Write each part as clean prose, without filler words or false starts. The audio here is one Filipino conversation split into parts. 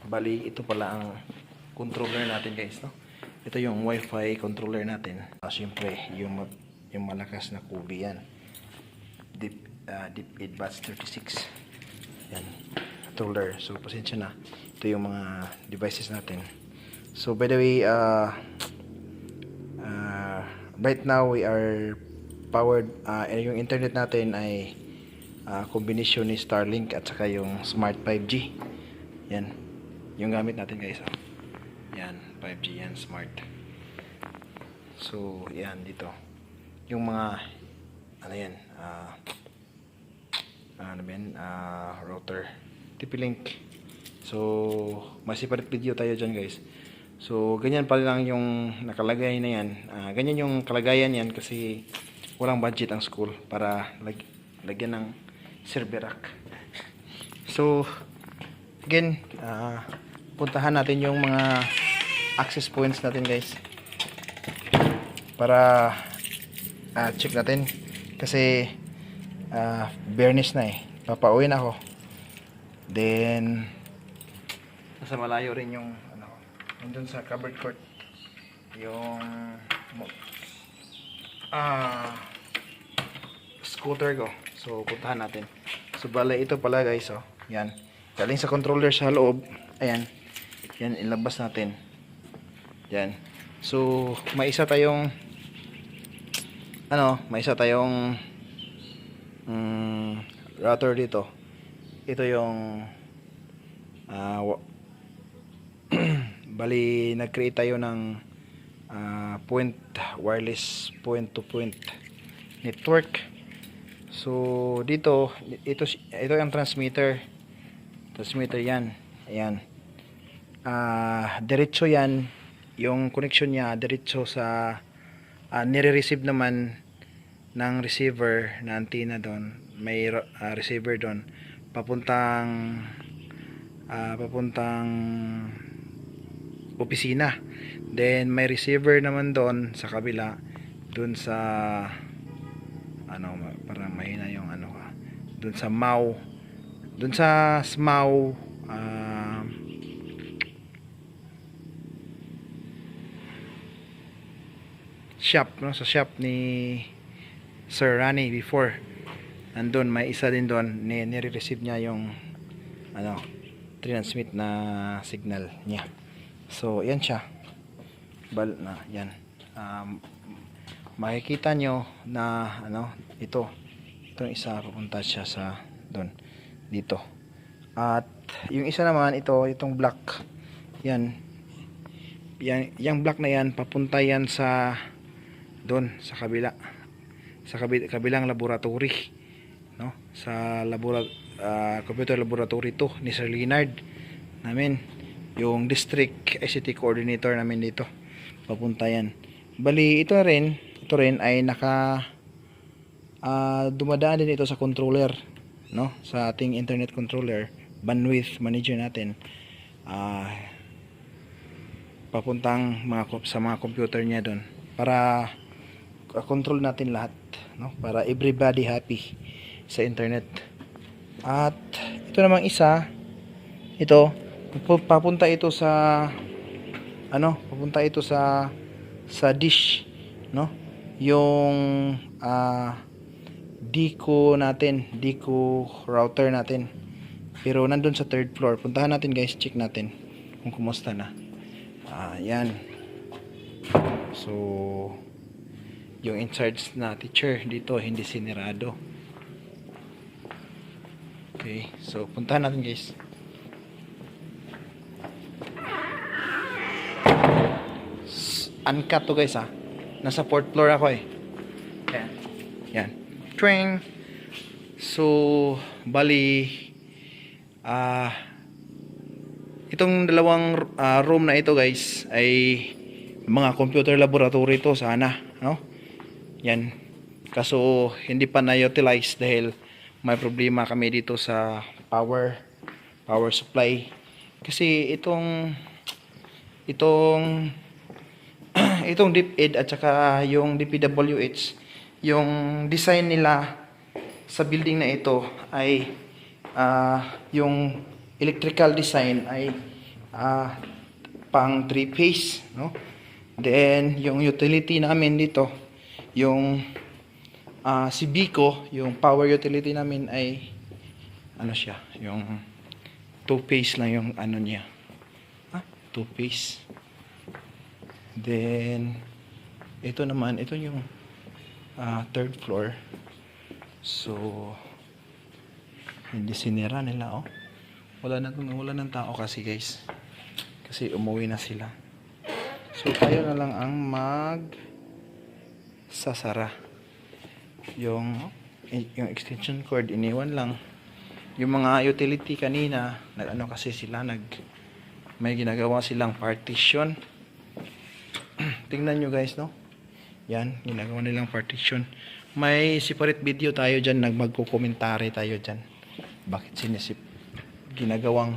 Bali, ito pala ang controller natin guys, no? Ito yung wifi controller natin. Siyempre, yung malakas na Kubi yan. Deep 8 Bats 36. Yan, controller. So, pasensya na. Ito yung mga devices natin. So, by the way, right now we are powered, yung internet natin ay combination ni Starlink at saka yung Smart 5G. Yan, yung gamit natin guys. Yan, 5G yan, Smart. So, yan dito. Yung mga, ano yan, router, TP-Link. So, may separate video tayo dyan guys. So, ganyan pa lang yung nakalagay na yan. Ganyan yung kalagayan yan kasi walang budget ang school para lagyan ng server rack. So, again, puntahan natin yung mga access points natin guys para check natin kasi fairness na papauwi na ako, then nasa malayo rin yung nandun sa covered court yung scooter ko. So puntahan natin. So bale ito pala guys, yan galing sa controller sa loob. Ayan, yan ilabas natin yan. So may isa tayong router dito. Ito yung bali nag-create tayo ng wireless point to point network. So dito ito yung transmitter yan. Ayan, diretso yan yung connection niya, diretso sa nire-receive naman ng receiver na antenna doon. May receiver doon papuntang opisina. Then may receiver naman doon sa kabila, doon sa para mahina yung doon sa MAU, doon sa SMAU, shop, sa shop ni Sir Rani before. Andun may isa din doon, nire-receive niya yung transmit na signal niya. So yan siya, yan. Makikita nyo na itong isa papunta siya sa doon dito, at yung isa naman itong black yan, yung black na yan papunta yan sa doon sa kabilang laboratory, sa computer laboratory to ni Sir Leonard namin, yung district ICT coordinator namin dito, papunta yan. Bali ito rin ay dumadaan din ito sa controller, sa ating internet controller, bandwidth manager natin, papuntang sa mga computer niya doon para control natin lahat, para everybody happy sa internet. At ito namang isa, papunta ito sa dish, yung Dico router natin, pero nandun sa third floor. Puntahan natin guys, check natin kung kumusta na. Yan. So yung in charge na teacher dito hindi sinirado. Okay, so puntahan natin guys. Uncut to guys, nasa 4th floor ako yan. Twing. So bali itong dalawang room na ito guys ay mga computer laboratory to sana, yan. Kaso hindi pa na-utilize dahil may problema kami dito sa power supply. Kasi itong DepEd at saka yung DPWH, yung design nila sa building na ito ay yung electrical design ay ah, pang 3-phase, no? Then yung utility namin dito, yung si Bico, yung power utility namin ay ano siya, yung 2-phase lang yung ano niya. 2-phase. Then ito naman, ito yung third floor. So hindi sinira nila, oh. Wala ng tao kasi, guys. Kasi umuwi na sila. So tayo na lang ang sasara. Yung extension cord iniwan lang. Yung mga utility kanina, kasi sila may ginagawa silang partition. Tingnan nyo, guys, no? Yan, ginagawa nilang partition. May separate video tayo dyan, magko-commentary tayo dyan. Bakit ginagawang,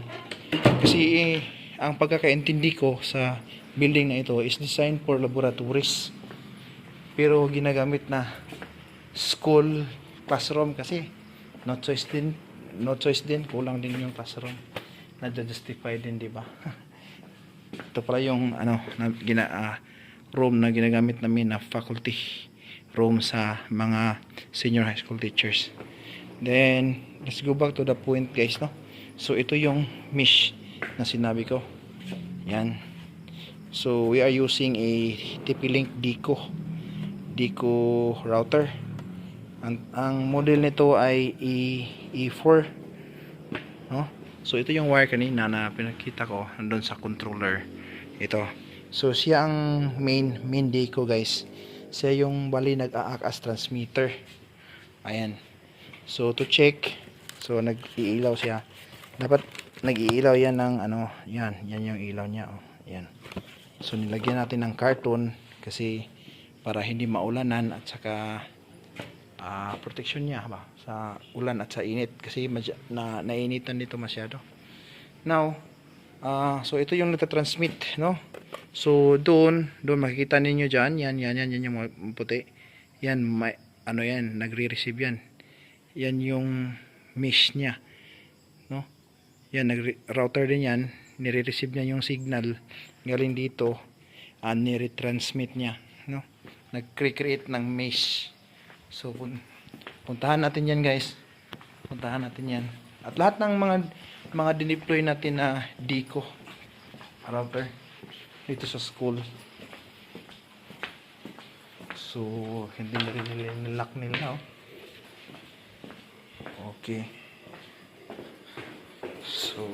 kasi ang pagkakaintindi ko sa building na ito is designed for laboratories. Pero ginagamit na school classroom kasi no choice din, kulang din yung classroom. Na-justify din, di ba? Ito pala yung room na ginagamit namin na faculty room sa mga senior high school teachers. Then let's go back to the point, guys, no? So ito yung mesh na sinabi ko. Yan. So we are using a TP-Link Deco router. Ang model nito ay E4, no? So ito yung wire kanina na pinakita ko nandun sa controller. Ito. So siya ang main Deco, guys. Siya yung bali nag-a-act as transmitter. Ayan. So to check, so nag-iilaw siya. Dapat nag-iilaw yan ng yan yung ilaw niya, oh. Yan. So nilagyan natin ng carton kasi para hindi maulanan at saka protection niya ba sa ulan at sa init kasi nainitan dito masyado. Now, so ito yung nagtatransmit, no? So doon makikita ninyo diyan, yan yung puti. Yan may yan, nagre-receive yan. Yan yung mesh niya, no? Yan router din yan, nire-receive niya yung signal galing dito, nire-transmit niya, no? Nag-create ng mesh. So puntahan natin yan, guys. Puntahan natin yan. At lahat ng mga dineploy natin na Deco router dito sa school. So hindi na rin nilalock nila, oh. Okay. So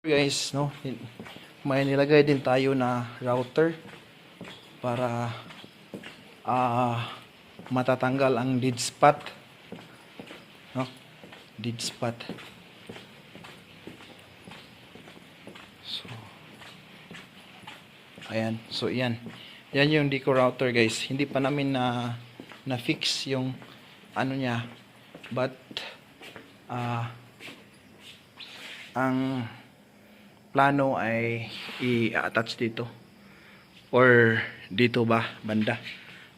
guys, no, may nilagay din tayo na router para matatanggal ang dead spot, no? Dead spot. So ayan, so yan yung Deco router, guys. Hindi pa namin na fix yung niya, but ang plano ay i-attach dito or dito ba banda,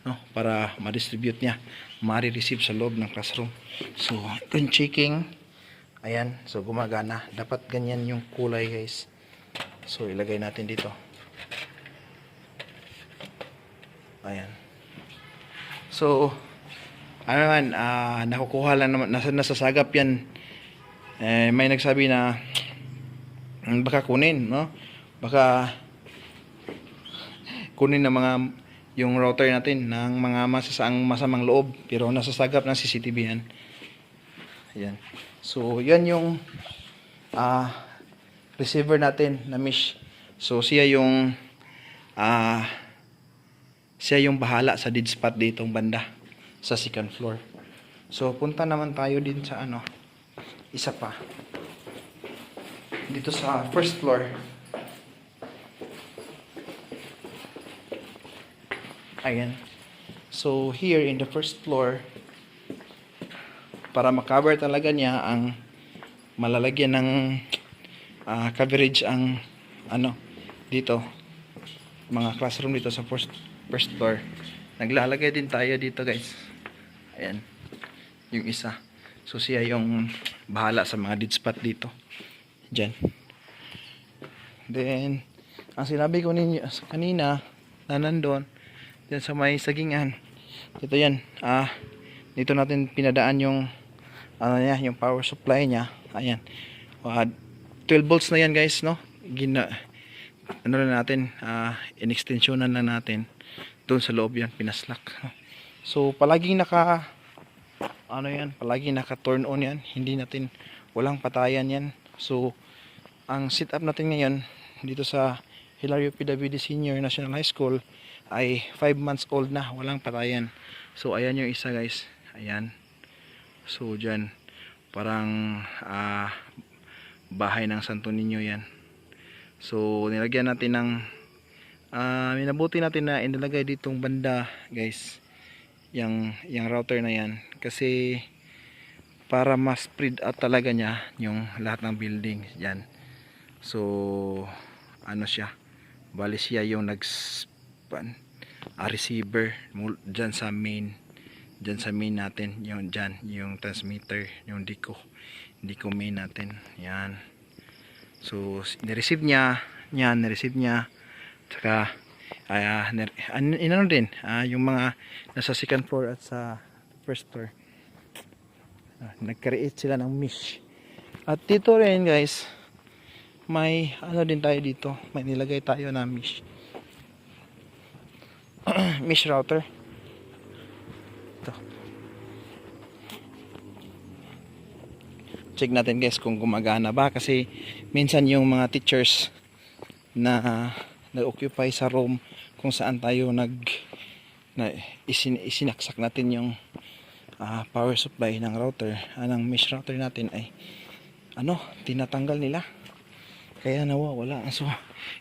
no, para ma-distribute niya, ma-receive sa loob ng classroom. So yung checking, ayan, so gumagana. Dapat ganyan yung kulay, guys. So ilagay natin dito. Ayan. So nakukuha lang naman, nasasagap yan. May nagsabi na baka kunin, no? Baka kunin ng mga yung router natin ng mga masamang loob, pero nasasagap ng CCTV yan. Ayan. So yan yung receiver natin na mesh. So siya yung bahala sa dead spot ditong banda sa second floor. So punta naman tayo din sa isa pa dito sa first floor. Ayan. So here in the first floor, para makover talaga niya ang malalagyan ng coverage ang dito, mga classroom dito sa first floor. Naglalagay din tayo dito, guys. Ayan. Yung isa. So siya yung bahala sa mga dead spot dito. Diyan. Then, ang sinabi ko ninyo kanina na nandun, dyan sa may sagingan, ito yan, dito natin pinadaan yung ano niya, yung power supply niya. Ayan. 12 volts na yan guys, no? Ano na natin, in-extensionan na natin. Doon sa loob yan, pinaslak. So, palaging palaging naka-turn on yan. Hindi natin, walang patayan yan. So, ang setup natin ngayon, dito sa Hilario PWD Senior National High School, ay 5 months old na, walang patayan. So, ayan yung isa guys. Ayan. So, dyan, parang bahay ng Santo Niño yan. So, nilagyan natin ng minabuti natin na inilagay ditong banda guys, yung router na yan, kasi para mas spread out talaga niya yung lahat ng building yan. So, ano siya, bali siya yung receiver dyan sa main natin, yung dyan, yung transmitter, yung deco main natin, yan. So, nireceive niya, saka inano din, yung mga nasa second floor at sa first floor, nag-create sila ng mesh. At dito rin guys, may ano din tayo dito, may nilagay tayo na mesh mesh router. Ito, check natin guys kung gumagana ba, kasi minsan yung mga teachers na nag-occupy sa room kung saan tayo isinaksak natin yung power supply ng router, ng mesh router natin, ay tinatanggal nila, kaya nawawala. So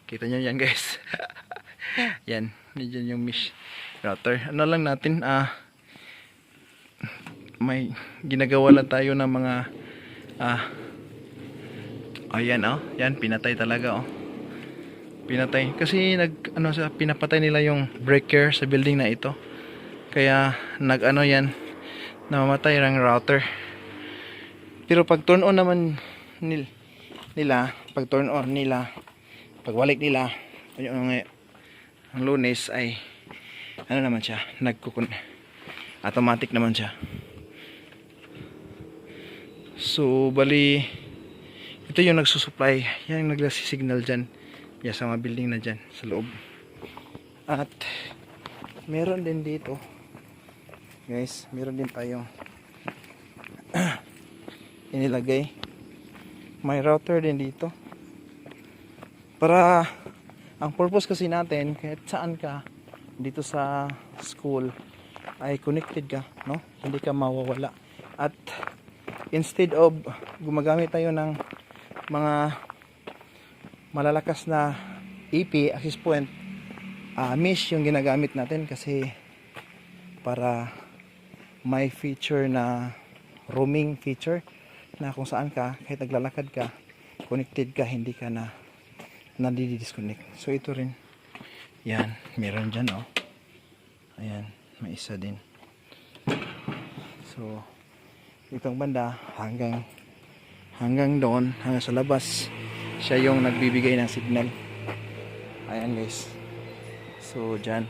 kita nyo yan guys. Yan yung mesh router. Ano lang natin, may ginagawa lang tayo ng mga ayan, yan, pinatay talaga, pinatay kasi pinapatay nila yung breaker sa building na ito, kaya yan, namamatay ang router. Pero pag turn on naman nila, pagbalik nila ang Lunes, ay naman siya, automatic naman siya. So bali ito yung nagsusupply, yung nagsisignal dyan, sa mga building na dyan sa loob. At meron din dito guys, meron din tayong inilagay, may router din dito, para ang purpose kasi natin, kahit saan ka dito sa school ay connected ka, no? Hindi ka mawawala. At instead of gumagamit tayo ng mga malalakas na AP, access point, mesh yung ginagamit natin, kasi para may feature na roaming feature, na kung saan ka, kahit naglalakad ka, connected ka, hindi ka nadi-disconnect. So ito rin, yan, meron dyan, ayan, may isa din. So itong banda hanggang doon, hanggang sa labas, siya yung nagbibigay ng signal. Ayan guys, so dyan.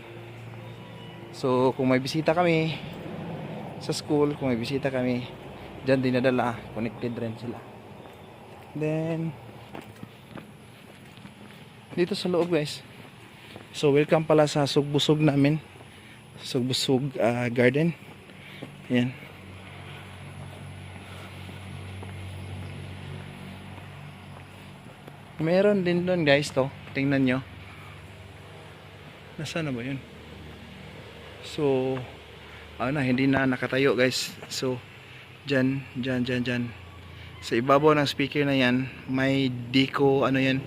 So kung may bisita kami sa school, kung may bisita kami dyan, dinadala, connected rin sila. Then dito sa loob guys, so welcome pala sa Sugbusog namin, Sugbusog garden. Ayan, meron din doon guys, tingnan nyo, nasaan na ba yun? So hindi na nakatayo guys. So dyan sa ibabaw ng speaker na yan, may deco, yan,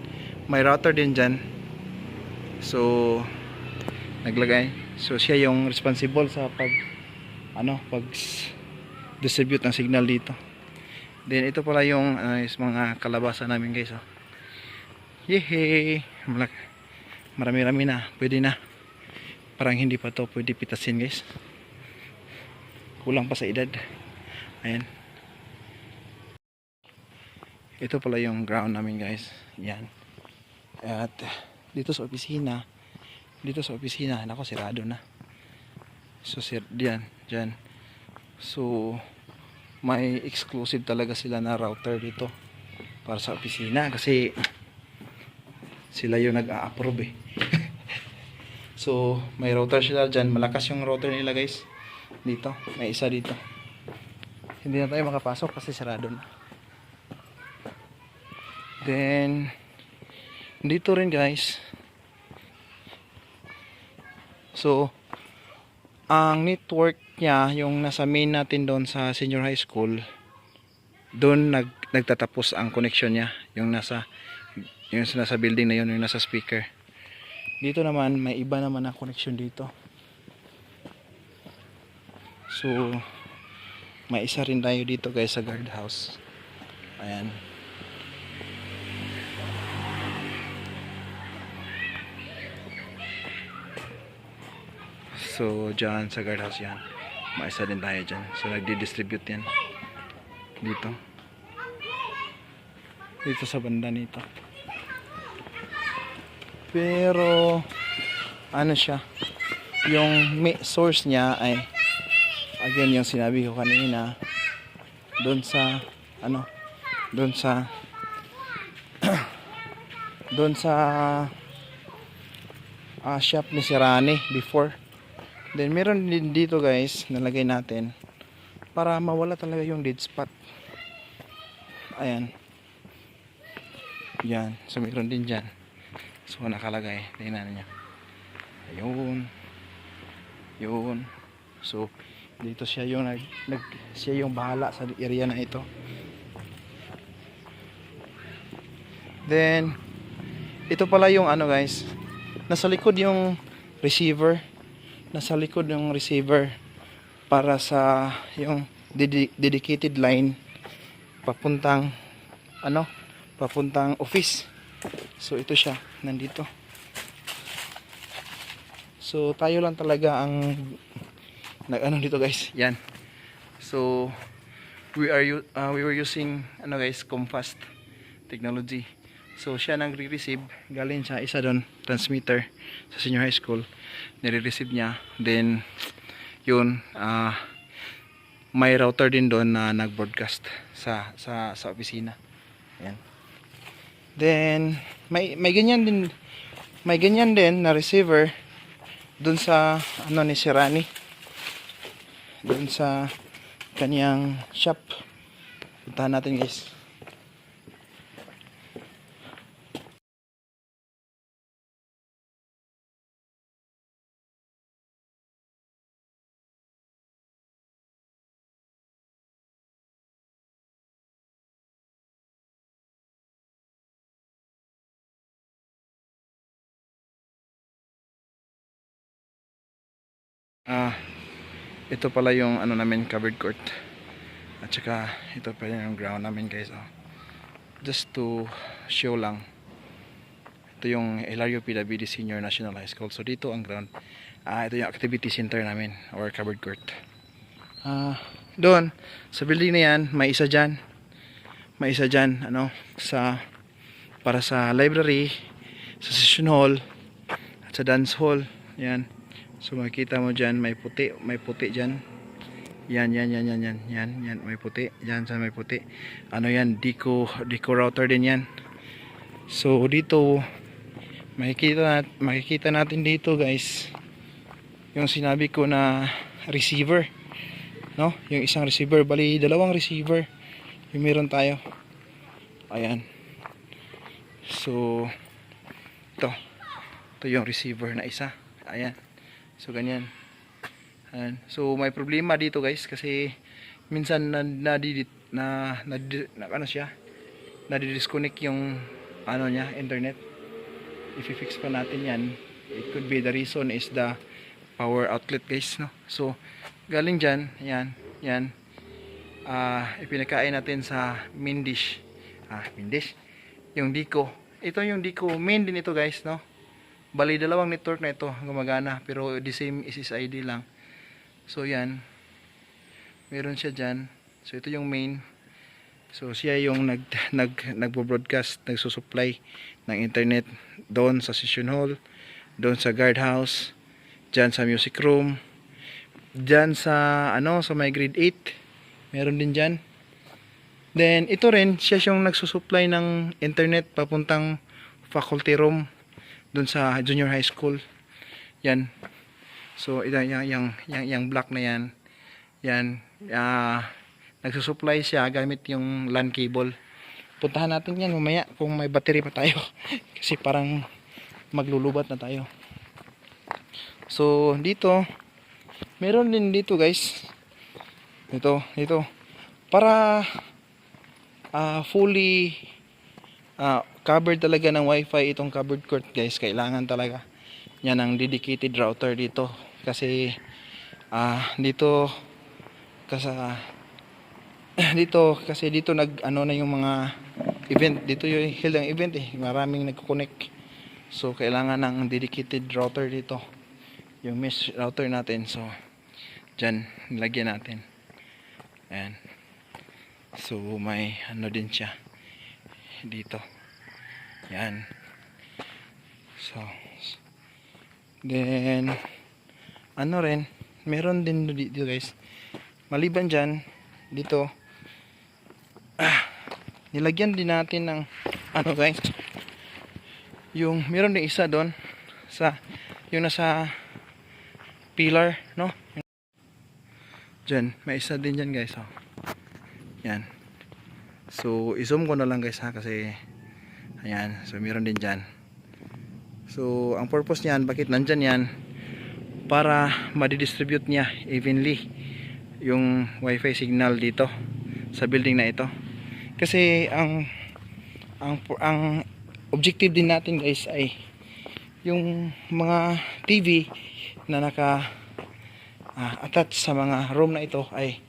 may router din dyan. So naglagay, so siya yung responsible sa pag distribute ng signal dito. Then ito pala yung mga kalabasa namin guys, yehey, marami-rami na, pwede na, parang hindi pa to pwede pitasin guys, kulang pa sa edad. Ayan, ito pala yung ground namin guys. Yan. At dito sa opisina, nako sirado na. So diyan. So may exclusive talaga sila na router dito para sa opisina kasi sila yung nag-a-approve eh. So may router sila dyan, malakas yung router nila guys. Dito, may isa dito. Hindi na tayo makapasok kasi sarado na. Then dito rin guys, so ang network niya, yung nasa main natin doon sa senior high school, doon nagtatapos ang connection niya, yung nasa building na yun, yung nasa speaker. Dito naman may iba naman na connection dito. So may isa rin tayo dito guys sa guardhouse. Ayan. So dyan sa guardhouse yan, may isa din tayo dyan. So nagdi-distribute yan dito sa banda nito. Pero ano siya, yung source niya ay again yung sinabi ko kanina, doon sa shop ni si Rani before. Then meron din dito guys, nalagay natin para mawala talaga yung dead spot. Ayan. Yan. So meron din dyan. So nakalagay. Tingnan niyo. Ayun. Yun. So dito siya yung siya yung bahala sa area na ito. Then ito pala yung ano guys, nasa likod yung receiver. Para sa yung dedicated line papuntang office. So ito siya, nandito. So tayo lang talaga ang dito guys. Yan. So we were using guys, Comfast technology. So siya nagre-receive, galing sa isa doon, transmitter sa senior high school. Nire-receive niya, then yun, may router din doon na nag-broadcast sa opisina. Yan. Then may ganyan din na receiver doon sa ni Sirani, doon sa kanyang shop. Puntahan natin guys. Ito pala yung namin, covered court. At saka ito pala yung ground namin guys. Just to show lang. Ito yung Hilario PWD Senior National High School. So dito ang ground. Ito yung activity center namin or covered court. Doon sa building na yan, may isa dyan. Para sa library, sa session hall, at sa dance hall. Yan. So makikita mo dyan, may puti dyan. Yan, may puti. Yan, may puti. Yan, Deco router din yan. So dito, makikita natin dito guys, yung sinabi ko na receiver. No? Yung isang receiver, bali dalawang receiver yung meron tayo. Ayan. So ito yung receiver na isa. Ayan. So ganyan. Ayan. So may problema dito guys kasi minsan nadi-disconnect yung internet. If i-fix pa natin yan, it could be the reason is the power outlet guys, no? So galing dyan, yan, ipinakain natin sa main dish. Yung Deco. Ito yung Deco, main din ito guys, no? Bali dalawang network na ito gumagana pero the same SSID lang. So yan, meron siya dyan. So ito yung main. So siya yung nagbo-broadcast, nagsusupply ng internet doon sa session hall, doon sa guardhouse, diyan sa music room, diyan sa sa may grade 8. Meron din diyan. Then ito rin siya yung nagsusupply ng internet papuntang faculty room doon sa junior high school. Yan. So ito yung block na yan. Yan. Nagsusupply siya gamit yung LAN cable. Puntahan natin yan mamaya kung may battery pa tayo. Kasi parang maglulubat na tayo. So dito meron din dito guys. Dito. Para fully covered talaga ng wifi itong covered court guys. Kailangan talaga yan ang dedicated router dito. Kasi dito nag na yung mga event dito, yung held ang event maraming nagko-connect, so kailangan ng dedicated router dito, yung mesh router natin. So dyan nilagyan natin, ayan. So may din siya dito, yan. So then rin meron din dito guys, maliban dyan dito, nilagyan din natin ng guys, yung meron din isa doon sa yung nasa pillar, no? Diyan, may isa din diyan guys, oh. Yan. So i-zoom ko na lang guys ha, kasi ayan, so meron din diyan. So ang purpose niyan, bakit nandyan yan, para ma-distribute niya evenly yung wifi signal dito sa building na ito. Kasi ang objective din natin guys ay yung mga TV na naka attach sa mga room na ito ay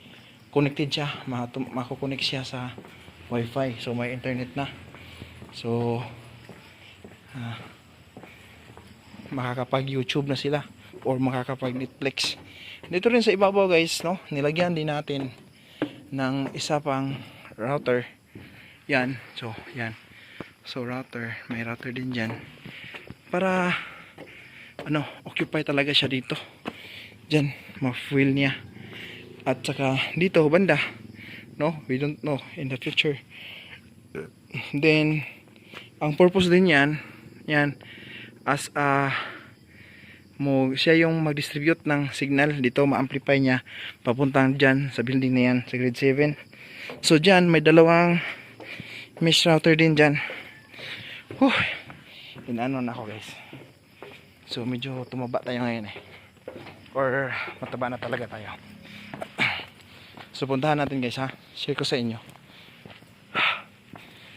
connected siya, mako-connect siya sa wifi, so may internet na. So makakapag YouTube na sila or makakapag Netflix. Dito rin sa ibabaw guys, no, nilagyan din natin ng isa pang router. Yan, so yan. So router, may router din diyan para occupy talaga siya dito. Diyan, ma-fuel niya. At saka dito banda, no, we don't know in the future. Then ang purpose din yan as siya yung mag-distribute ng signal dito, ma-amplify niya papuntang dyan sa building na yan, sa grade 7. So dyan may dalawang mesh router din dyan. Inano na ako guys. So medyo tumaba tayo ngayon or mataba na talaga tayo. So puntahan natin guys ha, share ko sa inyo.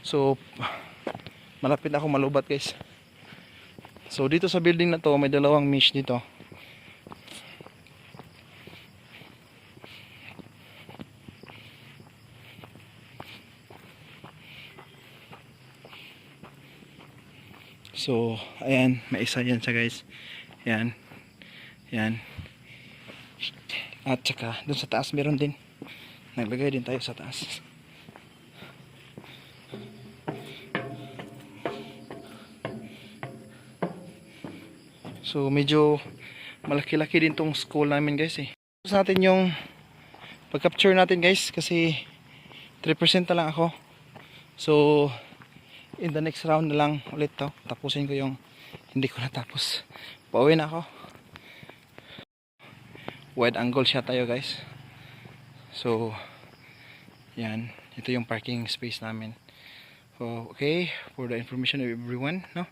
So malapit ako malubat guys. So dito sa building na to may dalawang mesh dito. So ayan, may isa yan siya guys. Yan. At saka dun sa taas meron din. Naglagay din tayo sa taas. So medyo malaki-laki din tong school namin guys Sa atin yung pag-capture natin guys, kasi 3% na lang ako. So in the next round na lang ulit to. Tapusin ko yung hindi ko natapos. Pauwi na ako. Wide angle shot tayo guys. So yan, ito yung parking space namin. So okay, for the information of everyone, no?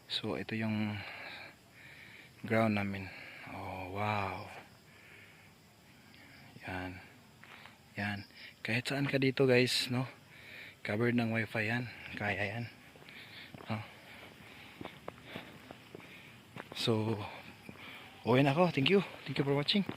So ito yung ground namin. Oh wow. Yan. Kahit saan ka dito guys, no? Covered ng wifi yan. Kaya yan. Oh. So, uwi na ako. Thank you for watching.